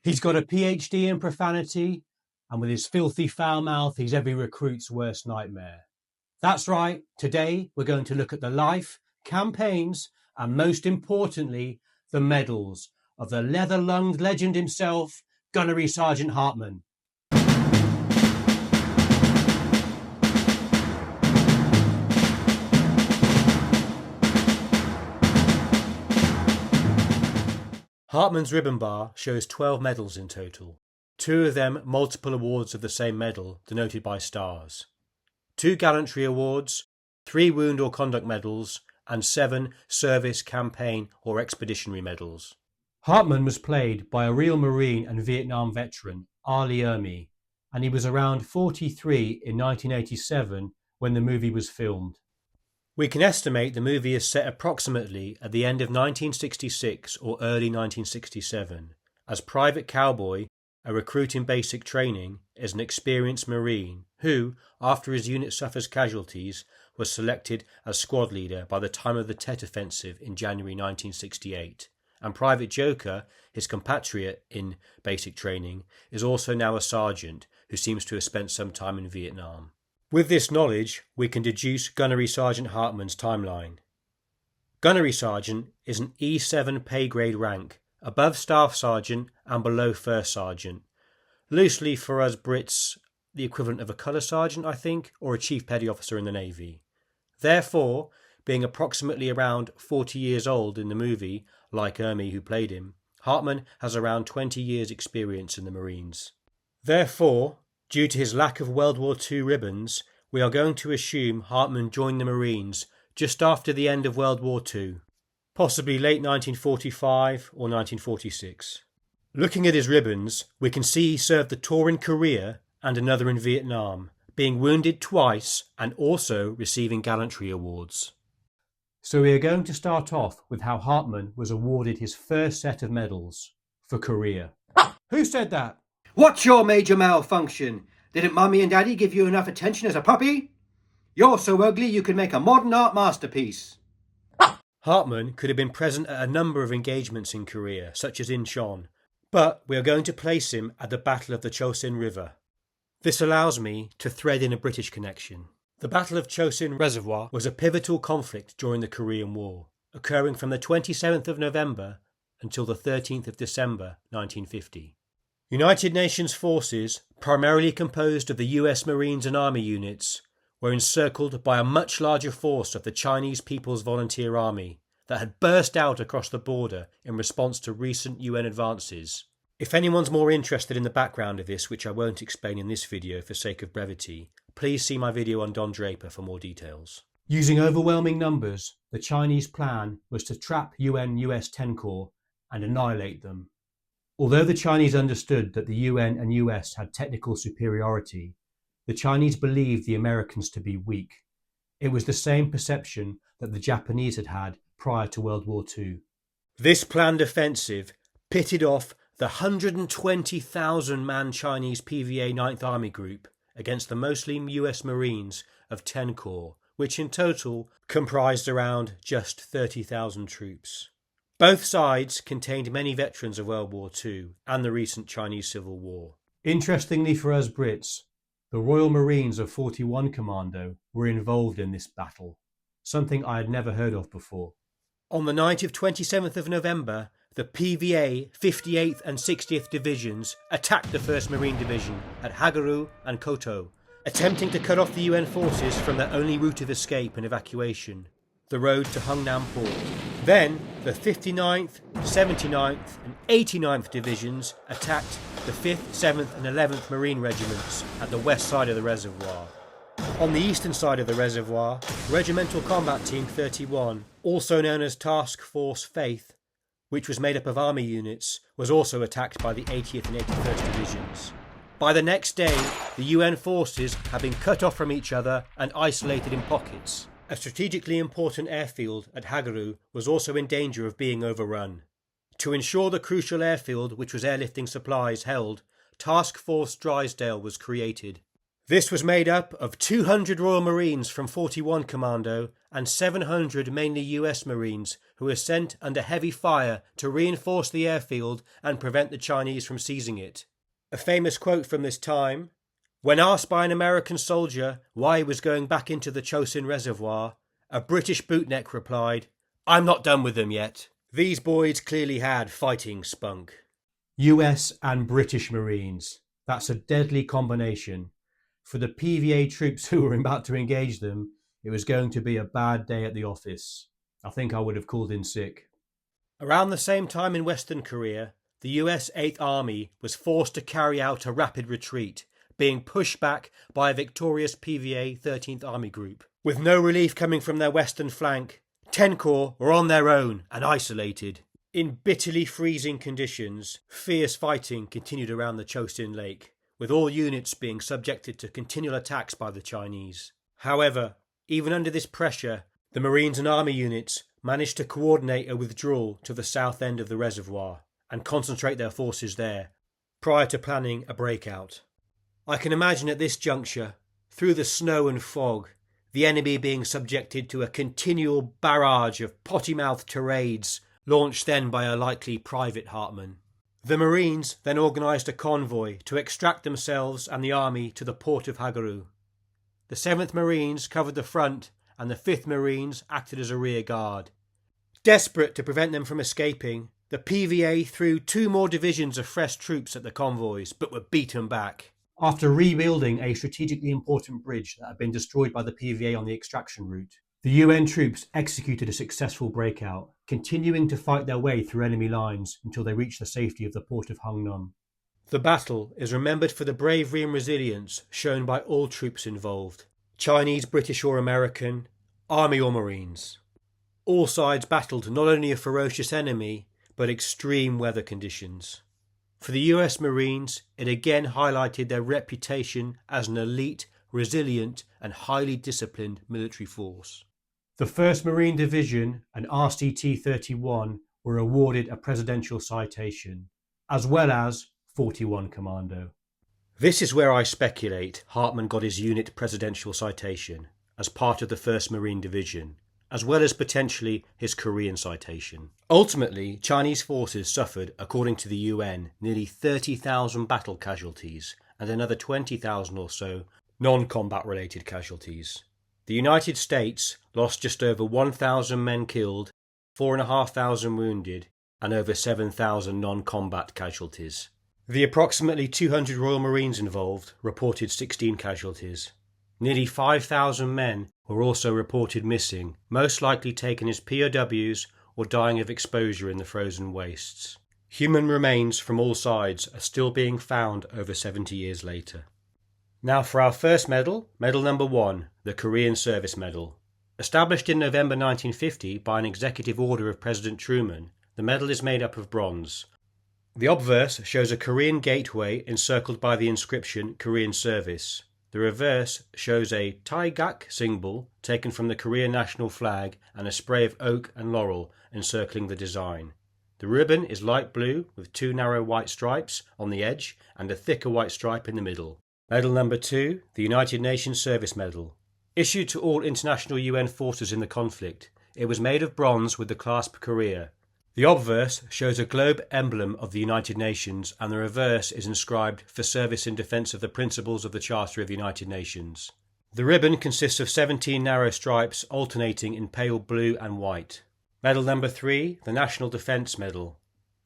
He's got a PhD in profanity, and with his filthy foul mouth, he's every recruit's worst nightmare. That's right, today we're going to look at the life, campaigns, and most importantly, the medals of the leather-lunged legend himself, Gunnery Sergeant Hartman. Hartman's ribbon bar shows 12 medals in total, 2 of them multiple awards of the same medal denoted by stars, 2 gallantry awards, 3 wound or conduct medals, and 7 service, campaign or expeditionary medals. Hartman was played by a real Marine and Vietnam veteran, R. Lee Ermey, and he was around 43 in 1987 when the movie was filmed. We can estimate the movie is set approximately at the end of 1966 or early 1967, as Private Cowboy, a recruit in basic training, is an experienced Marine who, after his unit suffers casualties, was selected as squad leader by the time of the Tet Offensive in January 1968, and Private Joker, his compatriot in basic training, is also now a sergeant who seems to have spent some time in Vietnam. With this knowledge, we can deduce Gunnery Sergeant Hartman's timeline. Gunnery Sergeant is an E7 pay grade rank, above Staff Sergeant and below First Sergeant. Loosely for us Brits, the equivalent of a colour sergeant, I think, or a Chief Petty Officer in the Navy. Therefore, being approximately around 40 years old in the movie, like Ermey who played him, Hartman has around 20 years' experience in the Marines. Therefore, due to his lack of World War II ribbons, we are going to assume Hartman joined the Marines just after the end of World War II, possibly late 1945 or 1946. Looking at his ribbons, we can see he served the tour in Korea and another in Vietnam, being wounded twice and also receiving gallantry awards. So we are going to start off with how Hartman was awarded his first set of medals for Korea. Who said that? What's your major malfunction? Didn't Mummy and Daddy give you enough attention as a puppy? You're so ugly you could make a modern art masterpiece. Hartman could have been present at a number of engagements in Korea, such as Incheon, but we are going to place him at the Battle of the Chosen River. This allows me to thread in a British connection. The Battle of Chosen Reservoir was a pivotal conflict during the Korean War, occurring from the 27th of November until the 13th of December 1950. United Nations forces, primarily composed of the US Marines and Army units, were encircled by a much larger force of the Chinese People's Volunteer Army that had burst out across the border in response to recent UN advances. If anyone's more interested in the background of this, which I won't explain in this video for sake of brevity, please see my video on Don Draper for more details. Using overwhelming numbers, the Chinese plan was to trap US 10 Corps and annihilate them. Although the Chinese understood that the UN and US had technical superiority, the Chinese believed the Americans to be weak. It was the same perception that the Japanese had had prior to World War II. This planned offensive pitted off the 120,000-man Chinese PVA 9th Army Group against the mostly US Marines of 10 Corps, which in total comprised around just 30,000 troops. Both sides contained many veterans of World War II and the recent Chinese Civil War. Interestingly for us Brits, the Royal Marines of 41 Commando were involved in this battle, something I had never heard of before. On the night of 27th of November, the PVA 58th and 60th Divisions attacked the 1st Marine Division at Hagaru and Koto, attempting to cut off the UN forces from their only route of escape and evacuation, the road to Hungnam Port. Then, the 59th, 79th and 89th Divisions attacked the 5th, 7th and 11th Marine Regiments at the west side of the reservoir. On the eastern side of the reservoir, Regimental Combat Team 31, also known as Task Force Faith, which was made up of army units, was also attacked by the 80th and 81st Divisions. By the next day, the UN forces had been cut off from each other and isolated in pockets. A strategically important airfield at Hagaru was also in danger of being overrun. To ensure the crucial airfield which was airlifting supplies held, Task Force Drysdale was created. This was made up of 200 Royal Marines from 41 Commando and 700 mainly US Marines who were sent under heavy fire to reinforce the airfield and prevent the Chinese from seizing it. A famous quote from this time: "When asked by an American soldier why he was going back into the Chosin Reservoir, a British bootneck replied, 'I'm not done with them yet.'" These boys clearly had fighting spunk. US and British Marines. That's a deadly combination. For the PVA troops who were about to engage them, it was going to be a bad day at the office. I think I would have called in sick. Around the same time in Western Korea, the US 8th Army was forced to carry out a rapid retreat, being pushed back by a victorious PVA 13th Army Group. With no relief coming from their western flank, 10 Corps were on their own and isolated. In bitterly freezing conditions, fierce fighting continued around the Chosin Lake, with all units being subjected to continual attacks by the Chinese. However, even under this pressure, the Marines and Army units managed to coordinate a withdrawal to the south end of the reservoir and concentrate their forces there, prior to planning a breakout. I can imagine at this juncture, through the snow and fog, the enemy being subjected to a continual barrage of potty-mouthed tirades, launched then by a likely Private Hartman. The Marines then organised a convoy to extract themselves and the army to the port of Hagaru. The 7th Marines covered the front and the 5th Marines acted as a rear guard. Desperate to prevent them from escaping, the PVA threw 2 more divisions of fresh troops at the convoys, but were beaten back. After rebuilding a strategically important bridge that had been destroyed by the PVA on the extraction route, the UN troops executed a successful breakout, continuing to fight their way through enemy lines until they reached the safety of the port of Hangnan. The battle is remembered for the bravery and resilience shown by all troops involved, Chinese, British or American, Army or Marines. All sides battled not only a ferocious enemy, but extreme weather conditions. For the US Marines, it again highlighted their reputation as an elite, resilient and highly disciplined military force. The 1st Marine Division and RCT-31 were awarded a presidential citation, as well as 41 Commando. This is where I speculate Hartman got his unit presidential citation, as part of the 1st Marine Division, as well as potentially his Korean citation. Ultimately, Chinese forces suffered, according to the UN, nearly 30,000 battle casualties and another 20,000 or so non-combat related casualties. The United States lost just over 1,000 men killed, 4,500 wounded, and over 7,000 non-combat casualties. The approximately 200 Royal Marines involved reported 16 casualties. Nearly 5,000 men were also reported missing, most likely taken as POWs or dying of exposure in the frozen wastes. Human remains from all sides are still being found over 70 years later. Now for our first medal, medal number 1, the Korean Service Medal. Established in November 1950 by an executive order of President Truman, the medal is made up of bronze. The obverse shows a Korean gateway encircled by the inscription Korean Service. The reverse shows a taegak symbol taken from the Korean national flag and a spray of oak and laurel encircling the design. The ribbon is light blue with 2 narrow white stripes on the edge and a thicker white stripe in the middle. Medal number 2, the United Nations Service Medal. Issued to all international UN forces in the conflict, it was made of bronze with the clasp Korea. The obverse shows a globe emblem of the United Nations and the reverse is inscribed for service in defence of the principles of the Charter of the United Nations. The ribbon consists of 17 narrow stripes alternating in pale blue and white. Medal number 3, the National Defence Medal.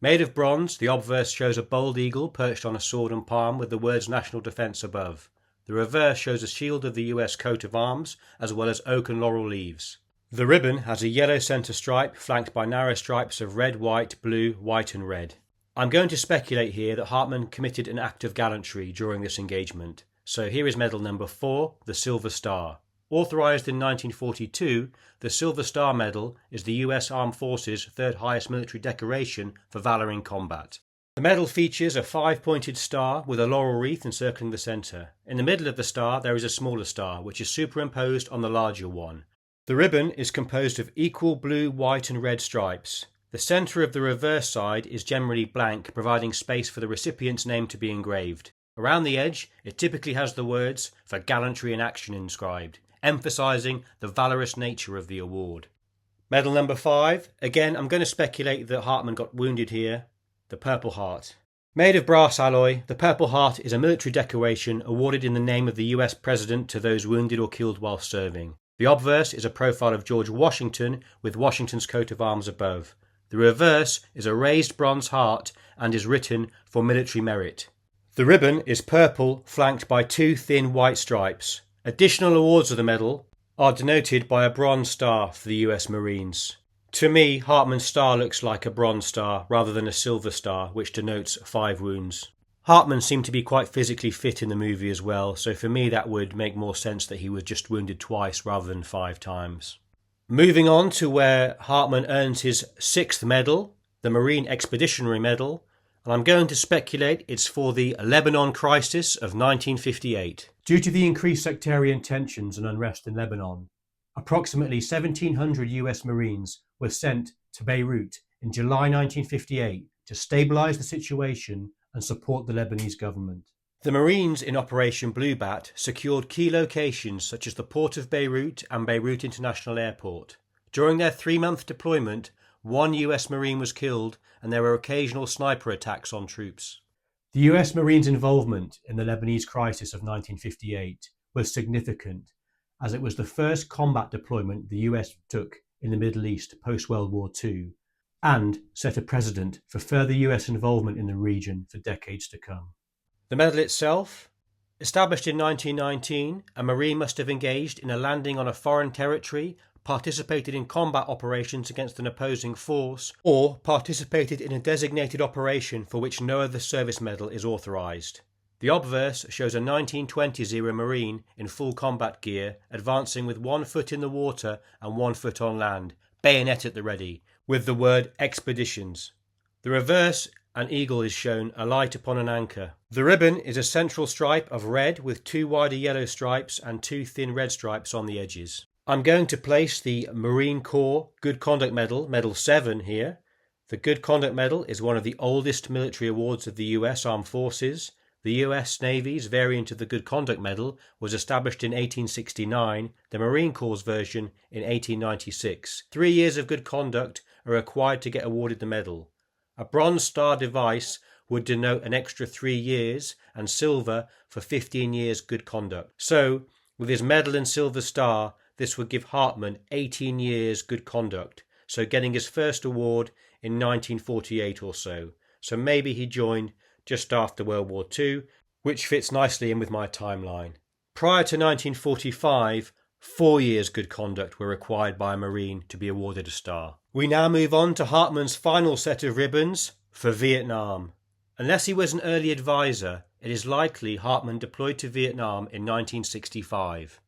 Made of bronze, the obverse shows a bald eagle perched on a sword and palm with the words National Defence above. The reverse shows a shield of the US coat of arms as well as oak and laurel leaves. The ribbon has a yellow centre stripe flanked by narrow stripes of red, white, blue, white and red. I'm going to speculate here that Hartman committed an act of gallantry during this engagement. So here is medal number 4, the Silver Star. Authorised in 1942, the Silver Star Medal is the US Armed Forces' 3rd highest military decoration for valour in combat. The medal features a 5-pointed star with a laurel wreath encircling the centre. In the middle of the star there is a smaller star which is superimposed on the larger one. The ribbon is composed of equal blue, white and red stripes. The centre of the reverse side is generally blank, providing space for the recipient's name to be engraved. Around the edge, it typically has the words "for gallantry in action" inscribed, emphasising the valorous nature of the award. Medal number 5. Again, I'm going to speculate that Hartman got wounded here. The Purple Heart. Made of brass alloy, the Purple Heart is a military decoration awarded in the name of the US President to those wounded or killed while serving. The obverse is a profile of George Washington with Washington's coat of arms above. The reverse is a raised bronze heart and is written "for military merit." The ribbon is purple, flanked by 2 thin white stripes. Additional awards of the medal are denoted by a bronze star for the US Marines. To me, Hartman's star looks like a bronze star rather than a silver star, which denotes 5 wounds. Hartman seemed to be quite physically fit in the movie as well, so for me that would make more sense that he was just wounded twice rather than 5 times. Moving on to where Hartman earns his 6th medal, the Marine Expeditionary Medal, and I'm going to speculate it's for the Lebanon crisis of 1958. Due to the increased sectarian tensions and unrest in Lebanon, approximately 1,700 US Marines were sent to Beirut in July 1958 to stabilise the situation and support the Lebanese government. The Marines in Operation Blue Bat secured key locations such as the port of Beirut and Beirut International Airport. During their 3-month deployment, 1 US Marine was killed and there were occasional sniper attacks on troops. The US Marines' involvement in the Lebanese crisis of 1958 was significant, as it was the first combat deployment the US took in the Middle East post-World War II, and set a precedent for further US involvement in the region for decades to come. The medal itself? Established in 1919, a Marine must have engaged in a landing on a foreign territory, participated in combat operations against an opposing force, or participated in a designated operation for which no other service medal is authorised. The obverse shows a 1920s-era Marine in full combat gear advancing with 1 foot in the water and 1 foot on land, bayonet at the ready, with the word "Expeditions." The reverse, an eagle is shown alight upon an anchor. The ribbon is a central stripe of red with 2 wider yellow stripes and 2 thin red stripes on the edges. I'm going to place the Marine Corps Good Conduct Medal, Medal 7 here. The Good Conduct Medal is one of the oldest military awards of the US Armed Forces. The US Navy's variant of the Good Conduct Medal was established in 1869, the Marine Corps' version in 1896. 3 years of good conduct are required to get awarded the medal. A bronze star device would denote an extra 3 years and silver for 15 years good conduct. So, with his medal and silver star, this would give Hartman 18 years good conduct, so getting his first award in 1948 or so. So maybe he joined just after World War II, which fits nicely in with my timeline. Prior to 1945, 4 years good conduct were required by a Marine to be awarded a star. We now move on to Hartman's final set of ribbons for Vietnam. Unless he was an early advisor, it is likely Hartman deployed to Vietnam in 1965.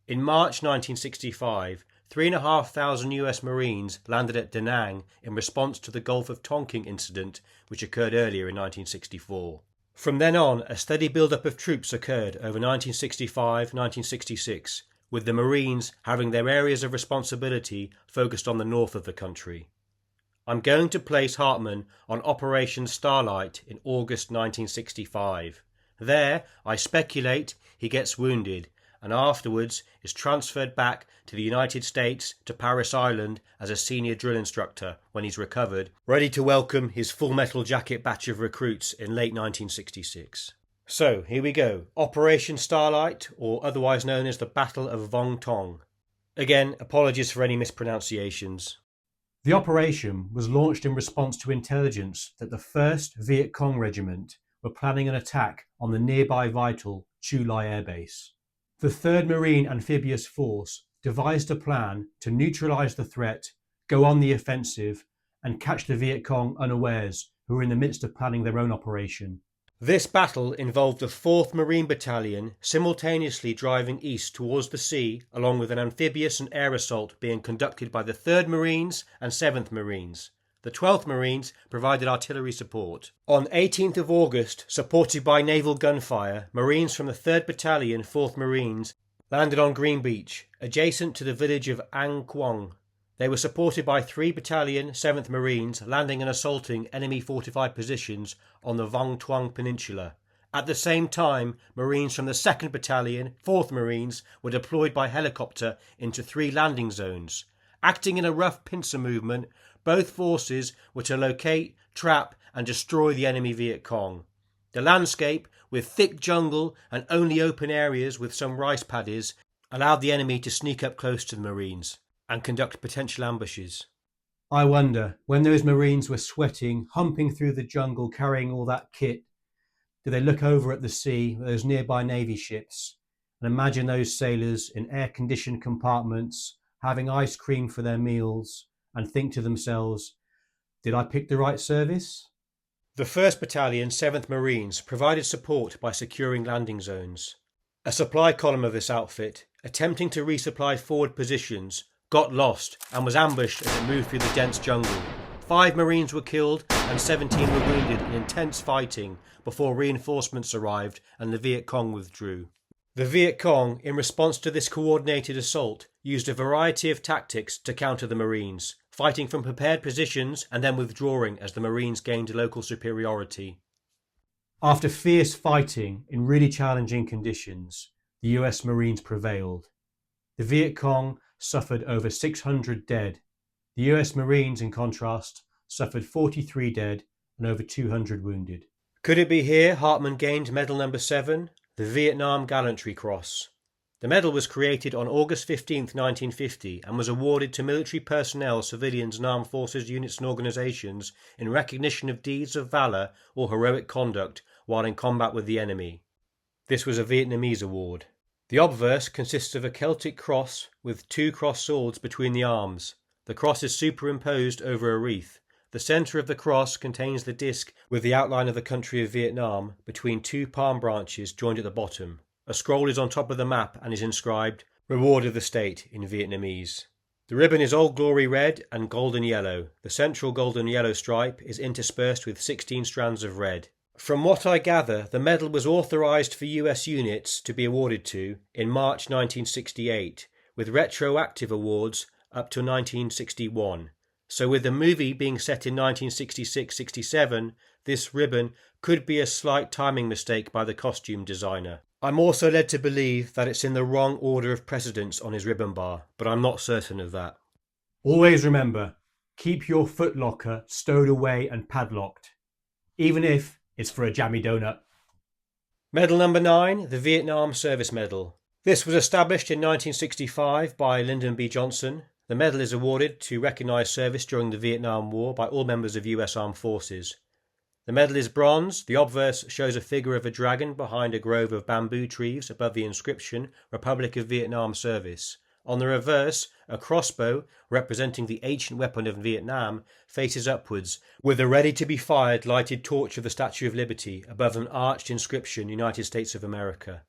In March 1965, 3,500 US Marines landed at Da Nang in response to the Gulf of Tonkin incident, which occurred earlier in 1964. From then on, a steady build-up of troops occurred over 1965-1966, with the Marines having their areas of responsibility focused on the north of the country. I'm going to place Hartman on Operation Starlite in August 1965. There, I speculate, he gets wounded, and afterwards is transferred back to the United States to Paris Island as a senior drill instructor when he's recovered, ready to welcome his full metal jacket batch of recruits in late 1966. So, here we go. Operation Starlite, or otherwise known as the Battle of Vong Tong. Again, apologies for any mispronunciations. The operation was launched in response to intelligence that the 1st Viet Cong Regiment were planning an attack on the nearby vital Chu Lai Air Base. The 3rd Marine Amphibious Force devised a plan to neutralise the threat, go on the offensive, and catch the Viet Cong unawares, who were in the midst of planning their own operation. This battle involved the 4th Marine Battalion simultaneously driving east towards the sea, along with an amphibious and air assault being conducted by the 3rd Marines and 7th Marines. The 12th Marines provided artillery support. On 18th of August, supported by naval gunfire, Marines from the 3rd Battalion, 4th Marines, landed on Green Beach, adjacent to the village of An Quang. They were supported by 3 Battalion, 7th Marines, landing and assaulting enemy fortified positions on the Vong Tuang Peninsula, At the same time, Marines from the 2nd Battalion, 4th Marines, were deployed by helicopter into 3 landing zones. Acting in a rough pincer movement, both forces were to locate, trap and destroy the enemy Viet Cong. The landscape, with thick jungle and only open areas with some rice paddies, allowed the enemy to sneak up close to the Marines and conduct potential ambushes. I wonder, when those Marines were sweating, humping through the jungle, carrying all that kit, did they look over at the sea, those nearby Navy ships, and imagine those sailors in air-conditioned compartments, having ice cream for their meals, and think to themselves, did I pick the right service? The 1st Battalion, 7th Marines, provided support by securing landing zones. A supply column of this outfit, attempting to resupply forward positions, got lost and was ambushed as it moved through the dense jungle. 5 Marines were killed and 17 were wounded in intense fighting before reinforcements arrived and the Viet Cong withdrew. The Viet Cong, in response to this coordinated assault, used a variety of tactics to counter the Marines, fighting from prepared positions and then withdrawing as the Marines gained local superiority. After fierce fighting in really challenging conditions, the US Marines prevailed. The Viet Cong suffered over 600 dead. The US Marines, in contrast, suffered 43 dead and over 200 wounded. Could it be here Hartman gained medal number 7, the Vietnam Gallantry Cross? The medal was created on August 15, 1950 and was awarded to military personnel, civilians and armed forces units and organisations in recognition of deeds of valour or heroic conduct while in combat with the enemy. This was a Vietnamese award. The obverse consists of a Celtic cross with 2 cross swords between the arms. The cross is superimposed over a wreath. The centre of the cross contains the disc with the outline of the country of Vietnam between 2 palm branches joined at the bottom. A scroll is on top of the map and is inscribed, Reward of the State in Vietnamese. The ribbon is Old Glory red and golden yellow. The central golden yellow stripe is interspersed with 16 strands of red. From what I gather, the medal was authorised for US units to be awarded to in March 1968, with retroactive awards up to 1961. So with the movie being set in 1966-67, this ribbon could be a slight timing mistake by the costume designer. I'm also led to believe that it's in the wrong order of precedence on his ribbon bar, but I'm not certain of that. Always remember, keep your footlocker stowed away and padlocked, even if it's for a jammy donut. Medal number 9, the Vietnam Service Medal. This was established in 1965 by Lyndon B. Johnson. The medal is awarded to recognise service during the Vietnam War by all members of US Armed Forces. The medal is bronze. The obverse shows a figure of a dragon behind a grove of bamboo trees above the inscription Republic of Vietnam Service. On the reverse, a crossbow, representing the ancient weapon of Vietnam, faces upwards, with a ready-to-be-fired lighted torch of the Statue of Liberty above an arched inscription United States of America.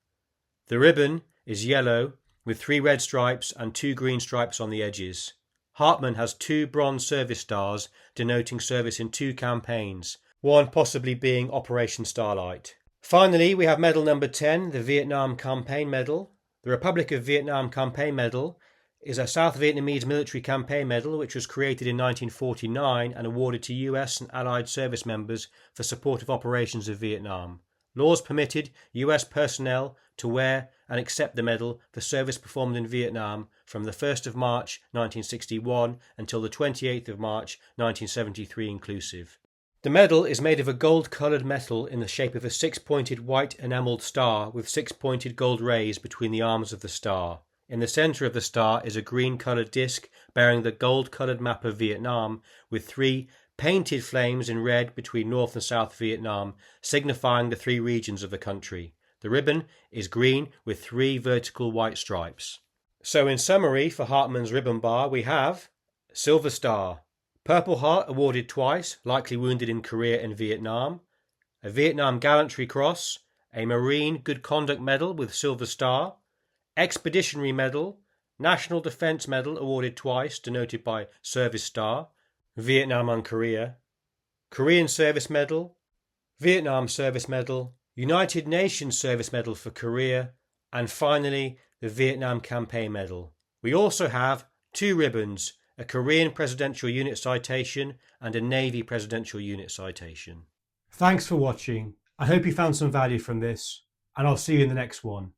The ribbon is yellow, with 3 red stripes and 2 green stripes on the edges. Hartman has 2 bronze service stars denoting service in 2 campaigns, one possibly being Operation Starlite. Finally, we have medal number 10, the Vietnam Campaign Medal. The Republic of Vietnam Campaign Medal is a South Vietnamese military campaign medal which was created in 1949 and awarded to US and Allied service members for support of operations in Vietnam. Laws permitted US personnel to wear and accept the medal for service performed in Vietnam from the 1st of March 1961 until the 28th of March 1973 inclusive. The medal is made of a gold-coloured metal in the shape of a 6-pointed white enamelled star with 6-pointed gold rays between the arms of the star. In the centre of the star is a green-coloured disc bearing the gold-coloured map of Vietnam with 3 painted flames in red between North and South Vietnam, signifying the 3 regions of the country. The ribbon is green with 3 vertical white stripes. So in summary, for Hartman's ribbon bar, we have Silver Star, Purple Heart awarded twice, likely wounded in Korea and Vietnam, a Vietnam Gallantry Cross, a Marine Good Conduct Medal with Silver Star, Expeditionary Medal, National Defence Medal awarded twice, denoted by Service Star, Vietnam and Korea, Korean Service Medal, Vietnam Service Medal, United Nations Service Medal for Korea, and finally the Vietnam Campaign Medal. We also have 2 ribbons, a Korean Presidential Unit Citation and a Navy Presidential Unit Citation. Thanks for watching. I hope you found some value from this, and I'll see you in the next one.